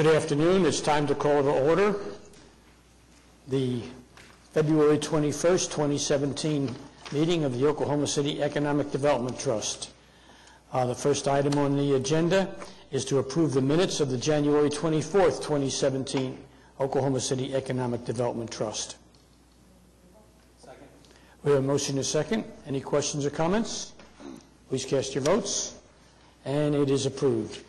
Good afternoon. It's time to call to order the February 21st, 2017 meeting of the Oklahoma City Economic Development Trust. The first item on the agenda is to approve the minutes of the January 24th, 2017 Oklahoma City Economic Development Trust. Second. We have a motion and a second. Any questions or comments? Please cast your votes. And it is approved.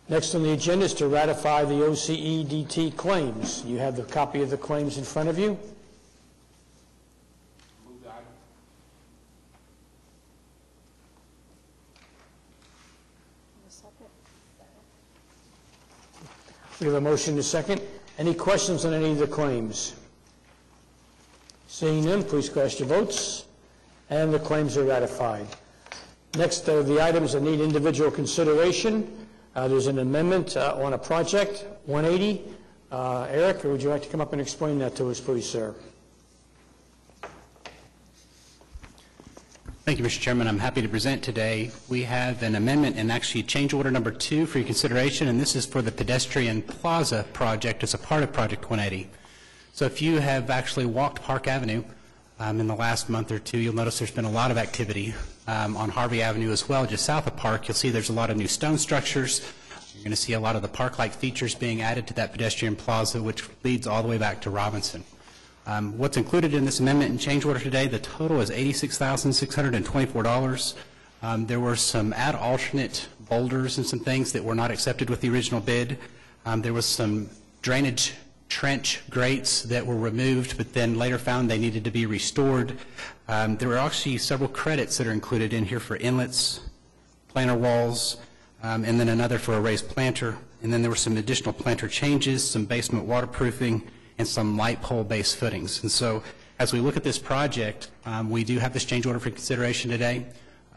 Next on the agenda is to ratify the OCEDT claims. You have the copy of the claims in front of you. Move the item. We have a motion and a second. Any questions on any of the claims? Seeing none, please cast your votes. And the claims are ratified. Next are the items that need individual consideration. There's an amendment on a project, 180. Eric, would you like to come up and explain that to us, please, sir? Thank you, Mr. Chairman. I'm happy to present today. We have an amendment and actually change order number 2 for your consideration, and this is for the pedestrian plaza project as a part of Project 180. So if you have actually walked Park Avenue in the last month or two, you'll notice there's been a lot of activity on Harvey Avenue as well, just south of Park. You'll see there's a lot of new stone structures. You're going to see a lot of the park-like features being added to that pedestrian plaza, which leads all the way back to Robinson. What's included in this amendment and change order today, the total is $86,624. There were some add alternate boulders and some things that were not accepted with the original bid. There was some drainage trench grates that were removed, but then later found they needed to be restored. There were actually several credits that are included in here for inlets, planter walls, and then another for a raised planter. And then there were some additional planter changes, some basement waterproofing, and some light pole base footings. And so as we look at this project, we do have this change order for consideration today.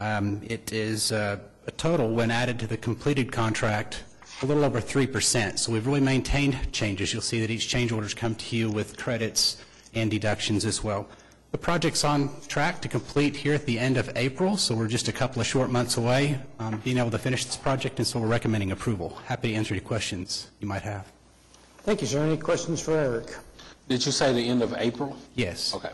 It is a total, when added to the completed contract, a little over 3%. So we've really maintained changes. You'll see that each change orders come to you with credits and deductions as well. The project's on track to complete here at the end of April, so we're just a couple of short months away being able to finish this project, and so we're recommending approval. Happy to answer any questions you might have. Thank you, sir. Any questions for Eric? Did you say the end of April? Yes. Okay.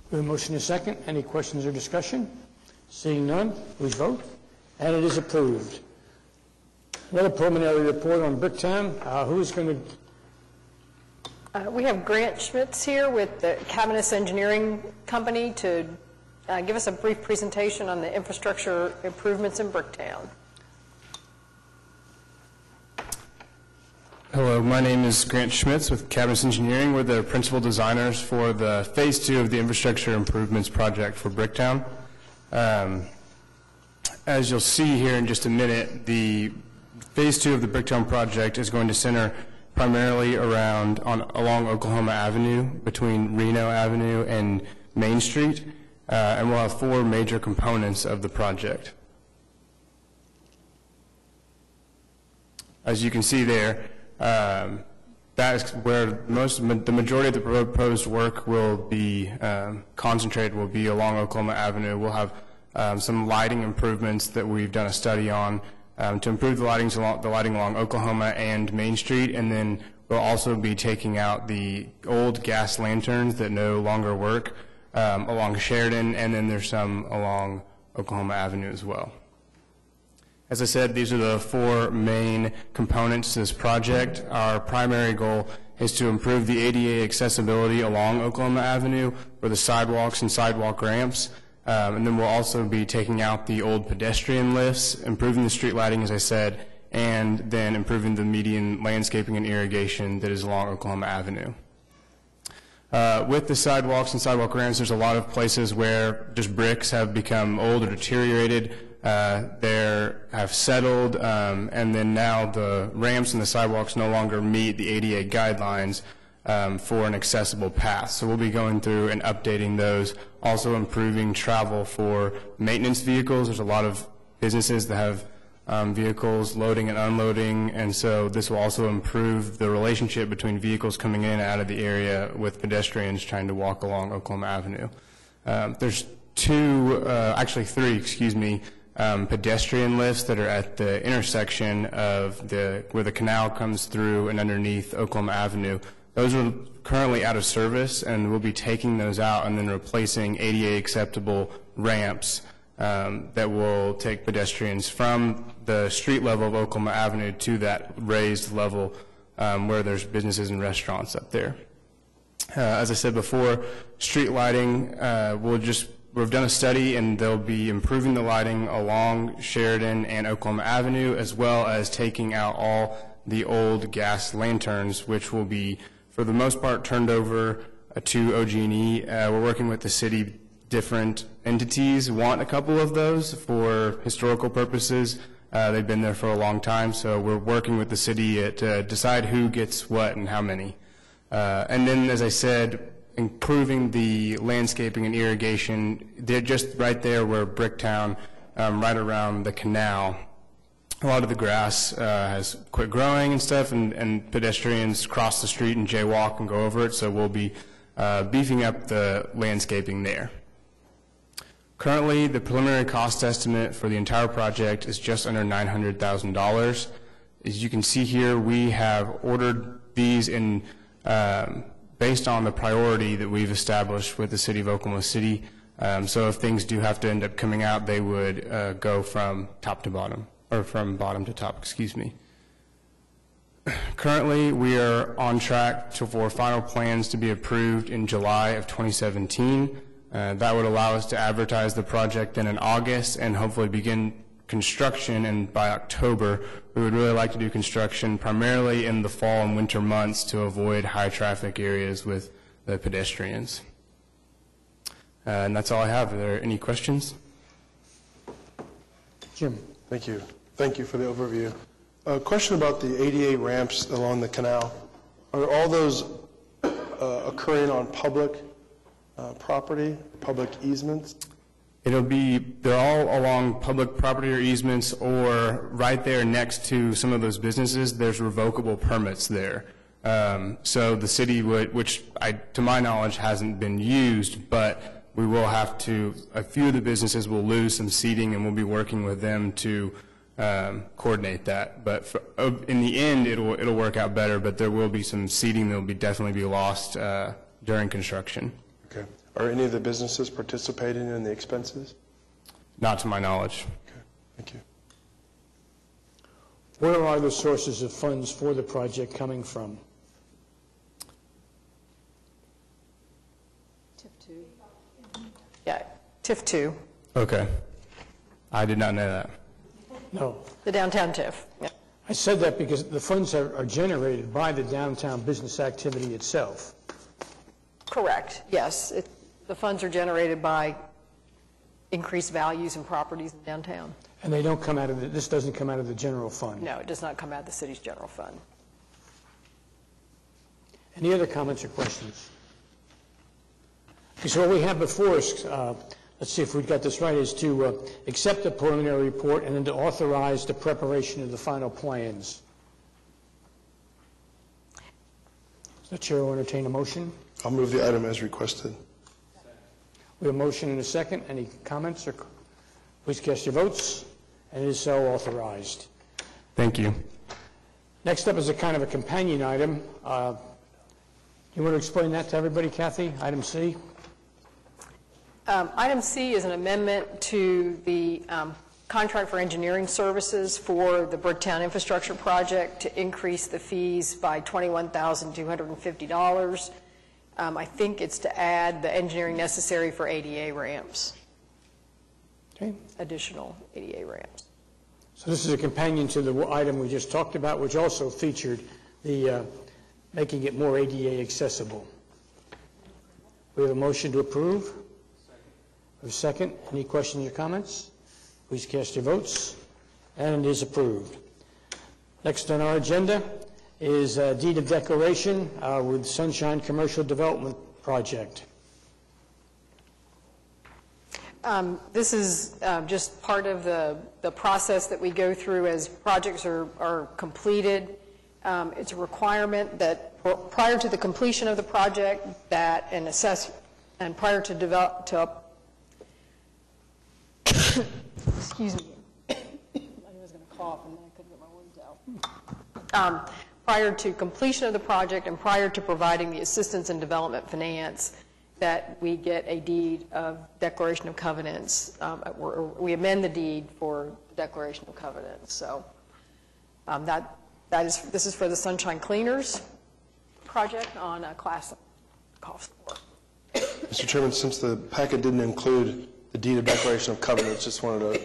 We have a motion and a second. Any questions or discussion? Seeing none, please vote. And it is approved. Another preliminary report on Bricktown. Who's going to? We have Grant Schmitz here with the Cabinets Engineering Company to give us a brief presentation on the infrastructure improvements in Bricktown. Hello, my name is Grant Schmitz with Cabinets Engineering. We're the principal designers for the Phase 2 of the Infrastructure Improvements Project for Bricktown. As you'll see here in just a minute, the Phase 2 of the Bricktown project is going to center primarily along Oklahoma Avenue, between Reno Avenue and Main Street, and we'll have 4 major components of the project. As you can see there, that is where the majority of the proposed work will be concentrated, will be along Oklahoma Avenue. We'll have some lighting improvements that we've done a study on to improve the lighting along Oklahoma and Main Street, and then we'll also be taking out the old gas lanterns that no longer work along Sheridan, and then there's some along Oklahoma Avenue as well. As I said, these are the 4 main components to this project. Our primary goal is to improve the ADA accessibility along Oklahoma Avenue for the sidewalks and sidewalk ramps. And then we'll also be taking out the old pedestrian lifts, improving the street lighting, as I said, and then improving the median landscaping and irrigation that is along Oklahoma Avenue. With the sidewalks and sidewalk ramps, there's a lot of places where just bricks have become old or deteriorated. They have settled, and then now the ramps and the sidewalks no longer meet the ADA guidelines for an accessible path. So we'll be going through and updating those, also improving travel for maintenance vehicles. There's a lot of businesses that have vehicles loading and unloading, and so this will also improve the relationship between vehicles coming in and out of the area with pedestrians trying to walk along Oklahoma Avenue. There's 3 pedestrian lifts that are at the intersection of where the canal comes through and underneath Oklahoma Avenue. Those are currently out of service, and we'll be taking those out and then replacing ADA acceptable ramps that will take pedestrians from the street level of Oklahoma Avenue to that raised level where there's businesses and restaurants up there. As I said before, street lighting, we've done a study, and they'll be improving the lighting along Sheridan and Oklahoma Avenue, as well as taking out all the old gas lanterns, which will be, for the most part, turned over to OG&E. We're working with the city. Different entities want a couple of those for historical purposes. They've been there for a long time, so we're working with the city to decide who gets what and how many. And then, as I said, improving the landscaping and irrigation. They're just right there where Bricktown, right around the canal. A lot of the grass has quit growing and stuff, and pedestrians cross the street and jaywalk and go over it, so we'll be beefing up the landscaping there. Currently, the preliminary cost estimate for the entire project is just under $900,000. As you can see here, we have ordered these in based on the priority that we've established with the City of Oklahoma City. So if things do have to end up coming out, they would go from top to bottom, or from bottom to top, excuse me. Currently, we are on track for final plans to be approved in July of 2017. That would allow us to advertise the project then in August and hopefully begin construction, and by October. We would really like to do construction primarily in the fall and winter months to avoid high traffic areas with the pedestrians. And that's all I have. Are there any questions? Jim. Thank you. Thank you for the overview. A question about the ADA ramps along the canal. Are all those occurring on public property, public easements? They're all along public property or easements, or right there next to some of those businesses, there's revocable permits there. So the city would, which to my knowledge hasn't been used, but we will have to, a few of the businesses will lose some seating, and we'll be working with them to coordinate that. But in the end, it'll work out better, but there will be some seating that will definitely be lost during construction. Okay. Are any of the businesses participating in the expenses? Not to my knowledge. Okay, thank you. Where are the sources of funds for the project coming from? TIF 2. Yeah, TIF 2. Okay. I did not know that. No. The downtown TIF. Yeah. I said that because the funds are generated by the downtown business activity itself. Correct, yes. The funds are generated by increased values in properties in downtown. And they don't come out of this doesn't come out of the general fund? No, it does not come out of the city's general fund. Any other comments or questions? Okay, so what we have before us, let's see if we've got this right, is to accept the preliminary report and then to authorize the preparation of the final plans. The chair will entertain a motion. I'll move the item as requested. We have a motion and a second. Any comments? Or please cast your votes. And it is so authorized. Thank you. Next up is a kind of a companion item. You want to explain that to everybody, Kathy? Item C. Item C is an amendment to the contract for engineering services for the Bricktown infrastructure project to increase the fees by $21,250. I think it's to add the engineering necessary for ADA ramps. Okay. Additional ADA ramps. So this is a companion to the item we just talked about, which also featured the making it more ADA accessible. We have a motion to approve. We have a second. Any questions or comments? Please cast your votes. And it is approved. Next on our agenda is a deed of declaration with Sunshine Commercial Development Project. This is just part of the process that we go through as projects are completed. It's a requirement that prior to the completion of the project that an assessment and prior to excuse me. I was going to cough and then I couldn't get my words out. Prior to completion of the project and prior to providing the assistance and development finance, that we get a deed of declaration of covenants. We amend the deed for the declaration of covenants. So this is for the Sunshine Cleaners project on Class Cost 4. Mr. Chairman, since the packet didn't include the deed of declaration of covenants, just wanted to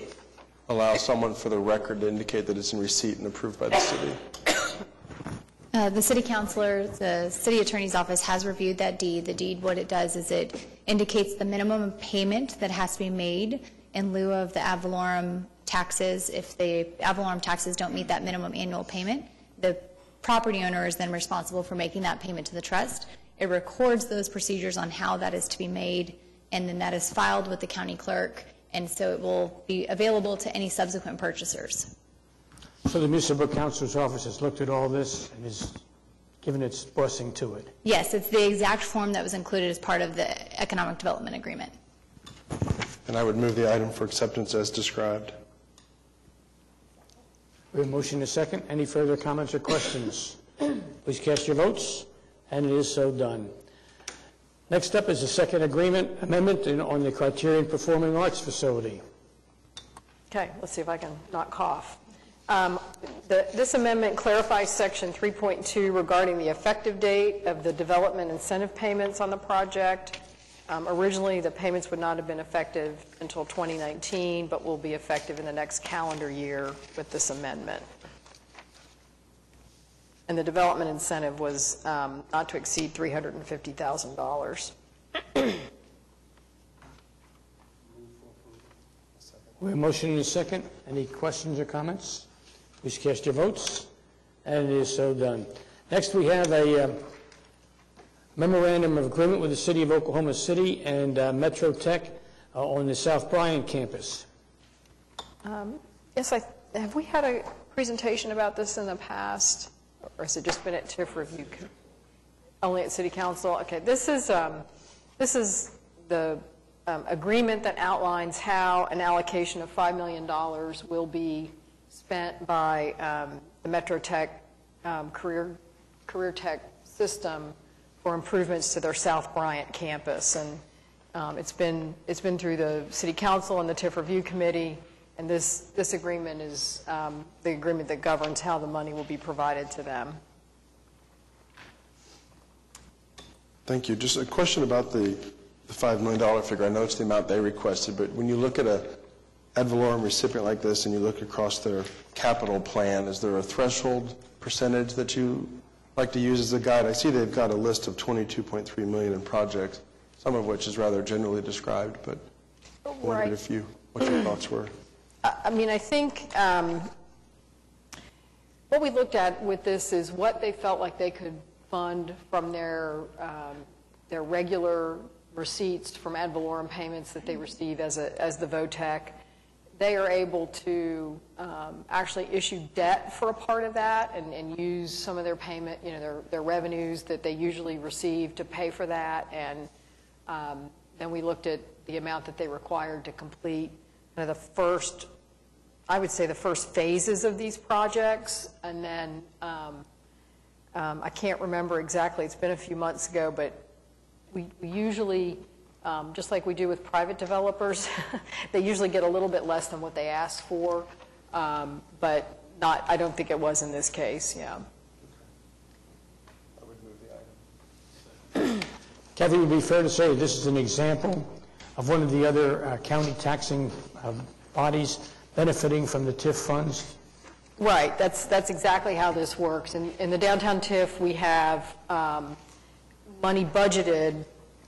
allow someone for the record to indicate that it's in receipt and approved by the city. The city councilor, the city attorney's office has reviewed that deed. The deed, what it does is it indicates the minimum payment that has to be made in lieu of the ad valorem taxes. If the ad valorem taxes don't meet that minimum annual payment, the property owner is then responsible for making that payment to the trust. It records those procedures on how that is to be made, and then that is filed with the county clerk, and so it will be available to any subsequent purchasers. So the municipal council's office has looked at all this and has given its blessing to it? Yes, it's the exact form that was included as part of the economic development agreement. And I would move the item for acceptance as described. We have a motion and a second. Any further comments or questions? Please cast your votes, and it is so done. Next up is the second amendment on the Criterion Performing Arts Facility. Okay, let's see if I can not cough. This amendment clarifies Section 3.2 regarding the effective date of the development incentive payments on the project. Originally, the payments would not have been effective until 2019, but will be effective in the next calendar year with this amendment. And the development incentive was not to exceed $350,000. We have a motion and a second. Any questions or comments? Please cast your votes, and it is so done. Next, we have a memorandum of agreement with the City of Oklahoma City and Metro Tech on the South Bryant campus. Yes, have we had a presentation about this in the past, or has it just been at TIF review? Only at City Council? Okay, this is the agreement that outlines how an allocation of $5 million will be spent by the Metro Tech career tech system for improvements to their South Bryant campus. And it's been through the City Council and the TIF Review Committee, and this agreement is the agreement that governs how the money will be provided to them. Thank you. Just a question about the $5 million figure. I know it's the amount they requested, but when you look at a ad valorem recipient like this and you look across their capital plan, is there a threshold percentage that you like to use as a guide? I see they've got a list of $22.3 million in projects, some of which is rather generally described, but I wondered what your thoughts were. I mean, I think what we looked at with this is what they felt like they could fund from their regular receipts from ad valorem payments that they receive as the VOTEC. They are able to actually issue debt for a part of that and use some of their payment, their revenues that they usually receive to pay for that. And then we looked at the amount that they required to complete the first phases of these projects. And then I can't remember exactly, it's been a few months ago, but we usually, just like we do with private developers, they usually get a little bit less than what they ask for, but I don't think it was in this case, yeah. I would move the item. Kathy, it would be fair to say this is an example of one of the other county taxing bodies benefiting from the TIF funds? Right, that's exactly how this works. In the downtown TIF, we have money budgeted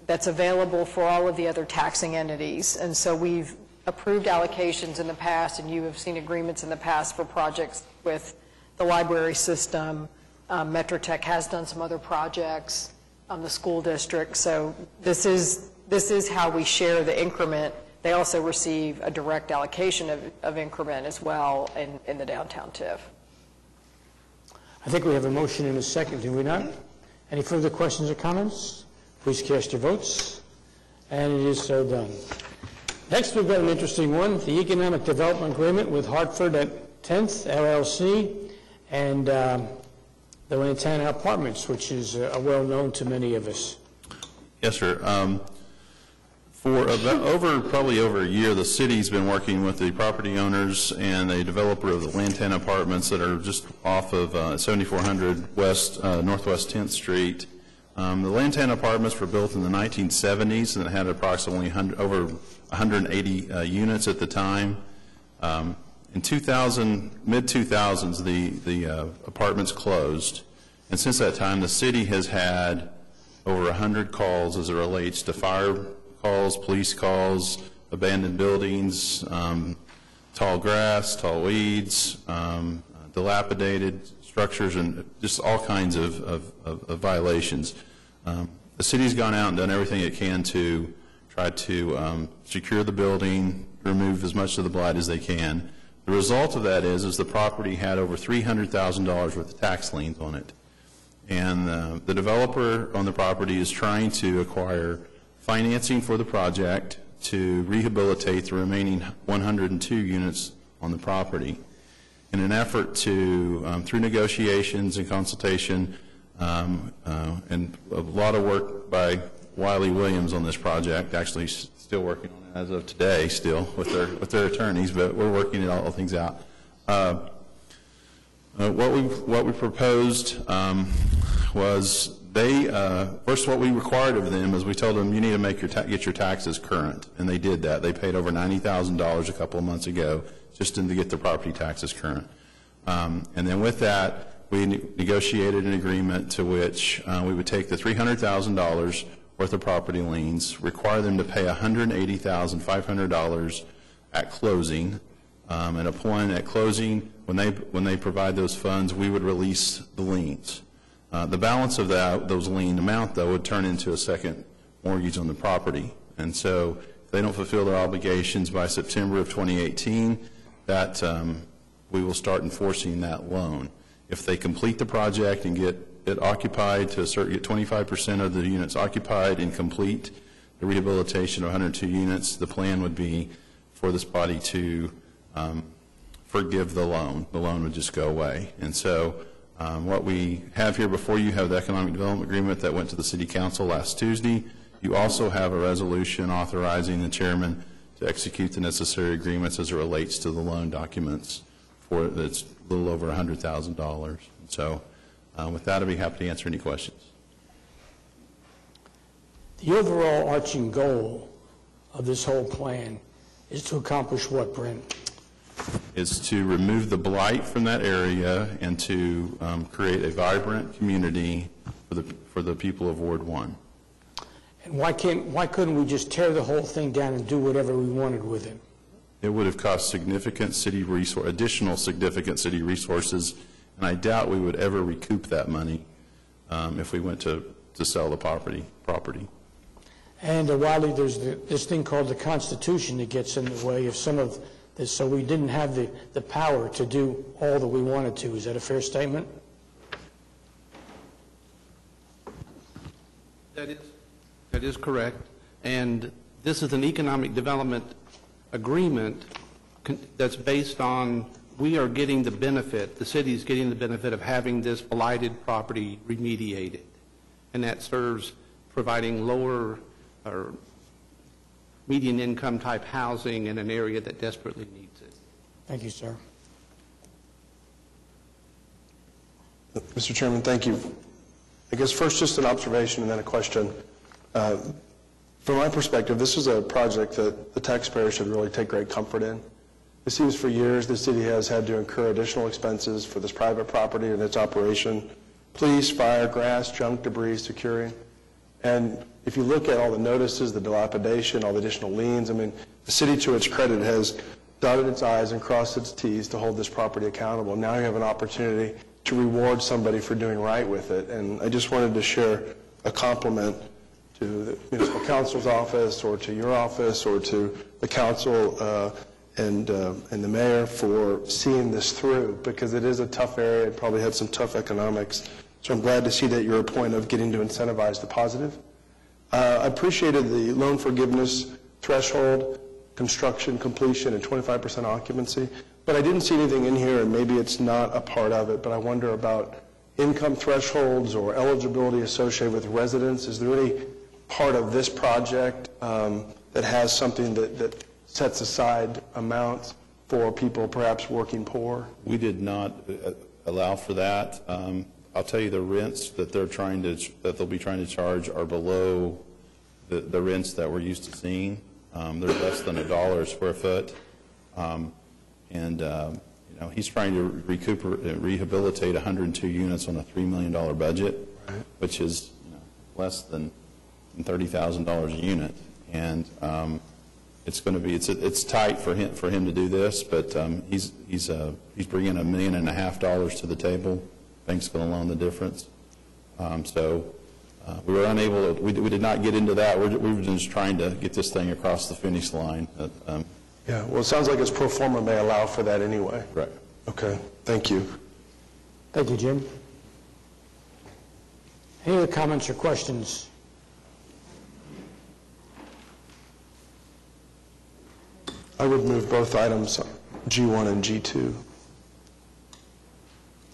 that's available for all of the other taxing entities. And so we've approved allocations in the past, and you have seen agreements in the past for projects with the library system. Metro Tech has done some other projects, the school district. So this is how we share the increment. They also receive a direct allocation of increment as well in the downtown TIF. I think we have a motion and a second, do we not? Any further questions or comments? Please cast your votes, and it is so done. Next, we've got an interesting one, the Economic Development Agreement with Hartford at 10th LLC and the Lantana Apartments, which is well-known to many of us. Yes, sir. For probably over a year, the city's been working with the property owners and a developer of the Lantana Apartments that are just off of 7400 West Northwest 10th Street. The Lantana Apartments were built in the 1970s and it had approximately over 180 units at the time. In mid-2000s, the apartments closed, and since that time, the city has had over 100 calls as it relates to fire calls, police calls, abandoned buildings, tall grass, tall weeds, dilapidated structures, and just all kinds of violations. The city's gone out and done everything it can to try to secure the building, remove as much of the blight as they can. The result of that is the property had over $300,000 worth of tax liens on it. And the developer on the property is trying to acquire financing for the project to rehabilitate the remaining 102 units on the property. In an effort to, through negotiations and consultation, and a lot of work by Wiley Williams on this project, actually still working on it as of today still with their attorneys, but we're working all things out. What we proposed was first what we required of them is we told them you need to get your taxes current, and they did that. They paid over $90,000 a couple of months ago just to get their property taxes current. And then with that, we negotiated an agreement to which we would take the $300,000 worth of property liens, require them to pay $180,500 at closing, and upon at closing, when they provide those funds, we would release the liens. The balance of those lien amount, though, would turn into a second mortgage on the property. And so if they don't fulfill their obligations by September of 2018, that we will start enforcing that loan. If they complete the project and get it occupied to get 25% of the units occupied and complete the rehabilitation of 102 units, the plan would be for this body to forgive the loan. The loan would just go away. And so what we have here before you have the Economic Development Agreement that went to the City Council last Tuesday. You also have a resolution authorizing the chairman to execute the necessary agreements as it relates to the loan documents for that's a little over $100,000. So with that, I'd be happy to answer any questions. The overall arching goal of this whole plan is to accomplish what, Brent? Is to remove the blight from that area and to create a vibrant community for the people of Ward 1. And why couldn't we just tear the whole thing down and do whatever we wanted with it? It would have cost additional significant city resources, and I doubt we would ever recoup that money if we went to sell the property. And Wiley, there's this thing called the Constitution that gets in the way of some of this, so we didn't have the power to do all that we wanted to. Is that a fair statement? That is correct. And this is an economic development agreement that's based on we are getting the benefit, the city is getting the benefit of having this blighted property remediated. And that serves providing lower or median income type housing in an area that desperately needs it. Thank you, sir. Mr. Chairman, thank you. I guess first just an observation and then a question. From my perspective, this is a project that the taxpayer should really take great comfort in. It seems for years the city has had to incur additional expenses for this private property and its operation, police, fire, grass, junk, debris, securing. And if you look at all the notices, the dilapidation, all the additional liens, I mean, the city, to its credit, has dotted its I's and crossed its T's to hold this property accountable. Now you have an opportunity to reward somebody for doing right with it. And I just wanted to share a compliment to the municipal council's office or to your office or to the council and the mayor for seeing this through, because it is a tough area. It probably had some tough economics. So I'm glad to see that you're a point of getting to incentivize the positive. I appreciated the loan forgiveness threshold, construction completion and 25% occupancy. But I didn't see anything in here, and maybe it's not a part of it, but I wonder about income thresholds or eligibility associated with residents. Is there any part of this project that has something that sets aside amounts for people perhaps working poor? We did not allow for that. I'll tell you the rents that they'll be trying to charge are below the rents that we're used to seeing. They're less than $1 a square foot. He's trying to rehabilitate 102 units on a $3 million budget, which is less than $30,000 a unit. And it's going to be it's tight for him to do this, but he's bringing $1.5 million to the table. Bank's going to loan the difference. We were unable to. We did not get into that. We were just trying to get this thing across the finish line. Yeah. Well, it sounds like its pro forma may allow for that anyway. Right. Okay. Thank you. Thank you, Jim. Any other comments or questions? I would move both items, G1 and G2.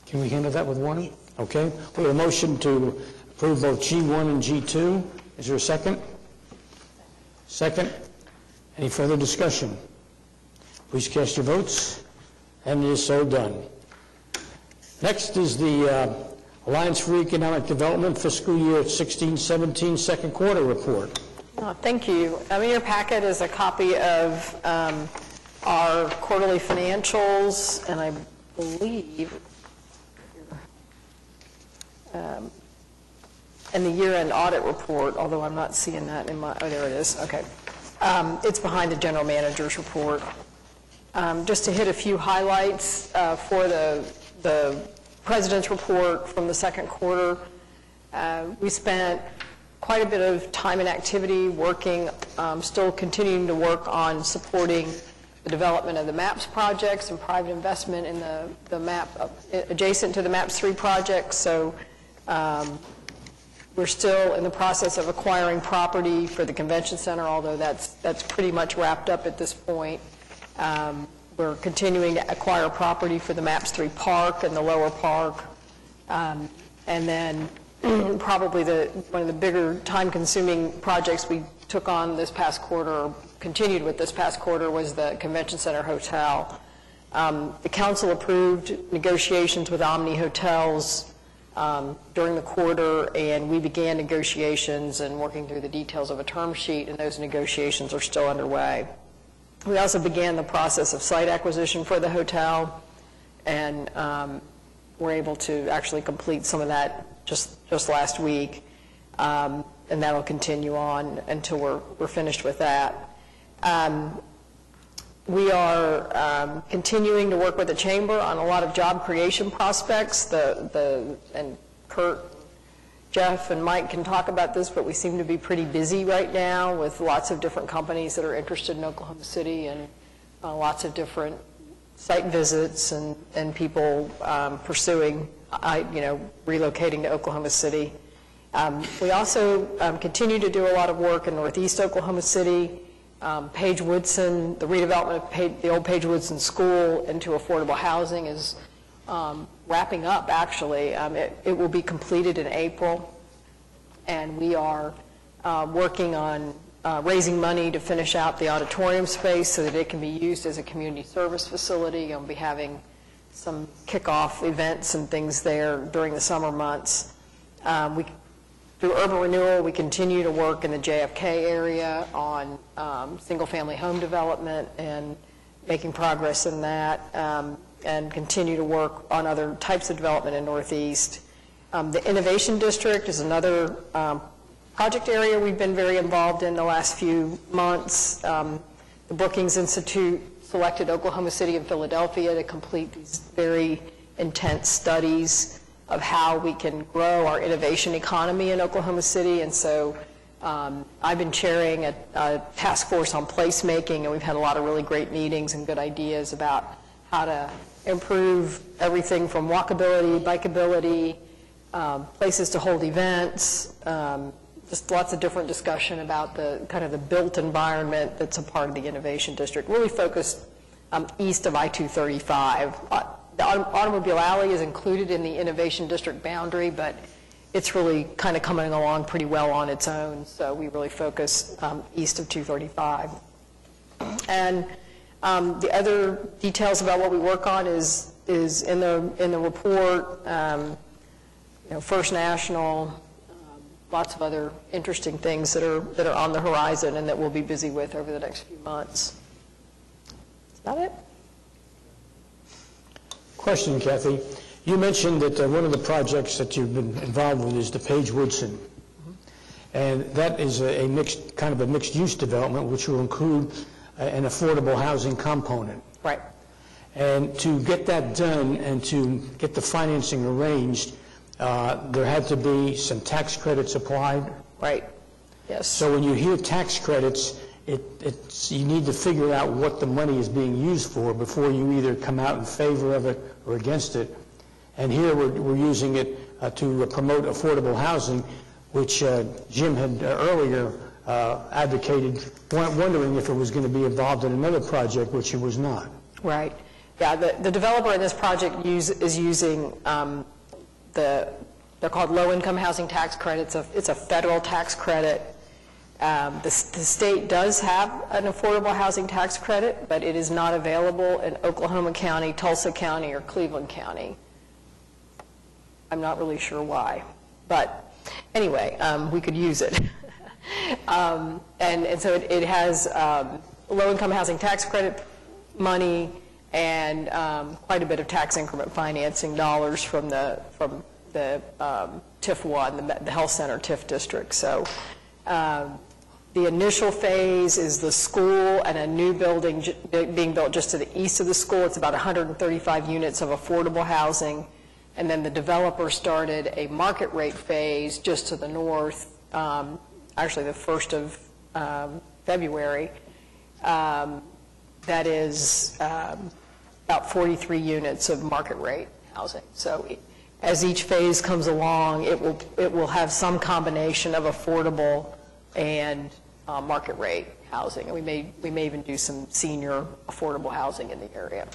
Can we handle that with one? Okay. We have a motion to approve both G1 and G2. Is there a second? Second. Any further discussion? Please cast your votes. And it is so done. Next is the Alliance for Economic Development fiscal year 16-17 second quarter report. Thank you. In your packet is a copy of our quarterly financials, and I believe and the year-end audit report, although I'm not seeing that in my, oh, there it is, okay. It's behind the general manager's report. Just to hit a few highlights for the president's report from the second quarter, we spent quite a bit of time and activity working, still continuing to work on supporting the development of the MAPS projects and private investment in the MAP, adjacent to the MAPS 3 projects. So we're still in the process of acquiring property for the convention center, although that's pretty much wrapped up at this point. We're continuing to acquire property for the MAPS 3 park and the lower park. And then probably one of the bigger time-consuming projects we took on this past quarter, or continued with this past quarter, was the convention center hotel. The council approved negotiations with Omni Hotels during the quarter, and we began negotiations and working through the details of a term sheet, and those negotiations are still underway. We also began the process of site acquisition for the hotel, and we're able to actually complete some of that just last week, and that'll continue on until we're finished with that. We are continuing to work with the chamber on a lot of job creation prospects. And Kurt, Jeff, and Mike can talk about this, but we seem to be pretty busy right now with lots of different companies that are interested in Oklahoma City, and lots of different site visits and people pursuing, relocating to Oklahoma City. We also continue to do a lot of work in Northeast Oklahoma City. Page Woodson, the redevelopment of the old Page Woodson School into affordable housing is wrapping up, actually. It will be completed in April, and we are working on raising money to finish out the auditorium space so that it can be used as a community service facility. We'll be having some kickoff events and things there during the summer months. Through urban renewal, we continue to work in the JFK area on single-family home development and making progress in that, and continue to work on other types of development in Northeast. The Innovation District is another project area we've been very involved in the last few months. The Brookings Institute selected Oklahoma City and Philadelphia to complete these very intense studies of how we can grow our innovation economy in Oklahoma City. And so I've been chairing a task force on placemaking, and we've had a lot of really great meetings and good ideas about how to improve everything from walkability, bikeability, places to hold events, just lots of different discussion about the kind of the built environment that's a part of the Innovation District, really focused east of I-235. The Automobile Alley is included in the Innovation District boundary, but it's really kind of coming along pretty well on its own, so we really focus east of 235. And the other details about what we work on is in the report, First National, lots of other interesting things that are on the horizon and that we'll be busy with over the next few months. Is that it? Question, Kathy. You mentioned that one of the projects that you've been involved with is the Page Woodson. And that is a mixed-use development, which will include an affordable housing component. Right. And to get that done and to get the financing arranged, there had to be some tax credits applied. Right. Yes. So when you hear tax credits, you need to figure out what the money is being used for before you either come out in favor of it or against it. And here we're using it to promote affordable housing, which Jim had earlier advocated, wondering if it was going to be involved in another project, which it was not. Right. Yeah, the developer in this project is using they're called low-income housing tax credits. It's a federal tax credit. The state does have an affordable housing tax credit, but it is not available in Oklahoma County, Tulsa County, or Cleveland County. I'm not really sure why, but anyway, we could use it. And so it has low-income housing tax credit money and quite a bit of tax increment financing dollars from the TIF 1, the health center TIF district. So the initial phase is the school and a new building being built just to the east of the school. It's about 135 units of affordable housing. And then the developer started a market rate phase just to the north, actually the 1st of February. That is about 43 units of market rate housing. So as each phase comes along, it will have some combination of affordable and market rate housing. And we may even do some senior affordable housing in the area.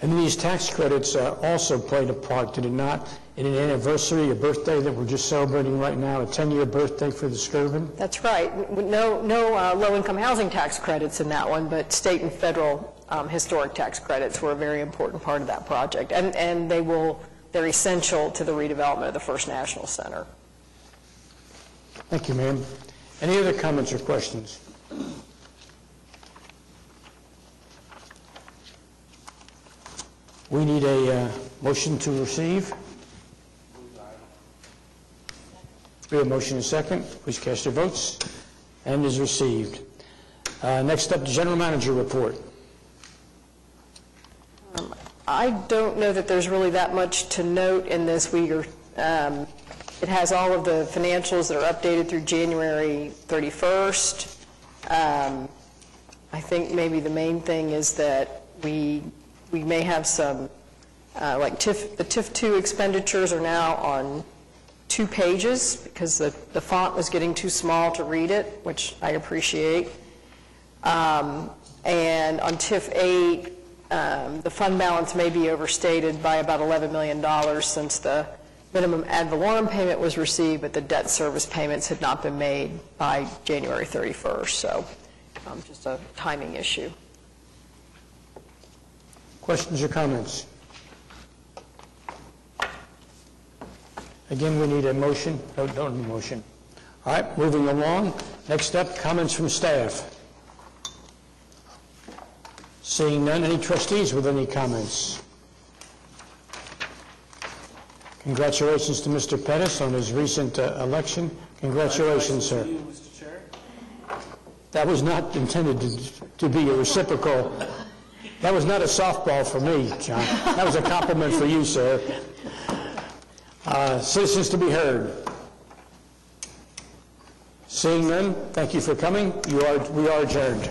And these tax credits also played a part, did it not, in an anniversary, a birthday that we're just celebrating right now, a 10-year birthday for the Skirvin? That's right. No low-income housing tax credits in that one, but state and federal historic tax credits were a very important part of that project. And they're essential to the redevelopment of the First National Center. Thank you, ma'am. Any other comments or questions? We need a motion to receive. We have a motion and a second. Please cast your votes. And is received. Next up, the general manager report. I don't know that there's really that much to note in this. It has all of the financials that are updated through January 31st. I think maybe the main thing is that we may have some, like the TIF 2 expenditures are now on 2 pages because the font was getting too small to read it, which I appreciate. And on TIF 8, the fund balance may be overstated by about $11 million since the minimum ad valorem payment was received, but the debt service payments had not been made by January 31st. So just a timing issue. Questions or comments? Again, we need a motion. No, don't need a motion. All right, moving along. Next up, comments from staff. Seeing none, any trustees with any comments? Congratulations to Mr. Pettis on his recent election. Congratulations, sir. Mr. Chair. That was not intended to be a reciprocal. That was not a softball for me, John. That was a compliment for you, sir. Citizens to be heard. Seeing none, thank you for coming. We are adjourned.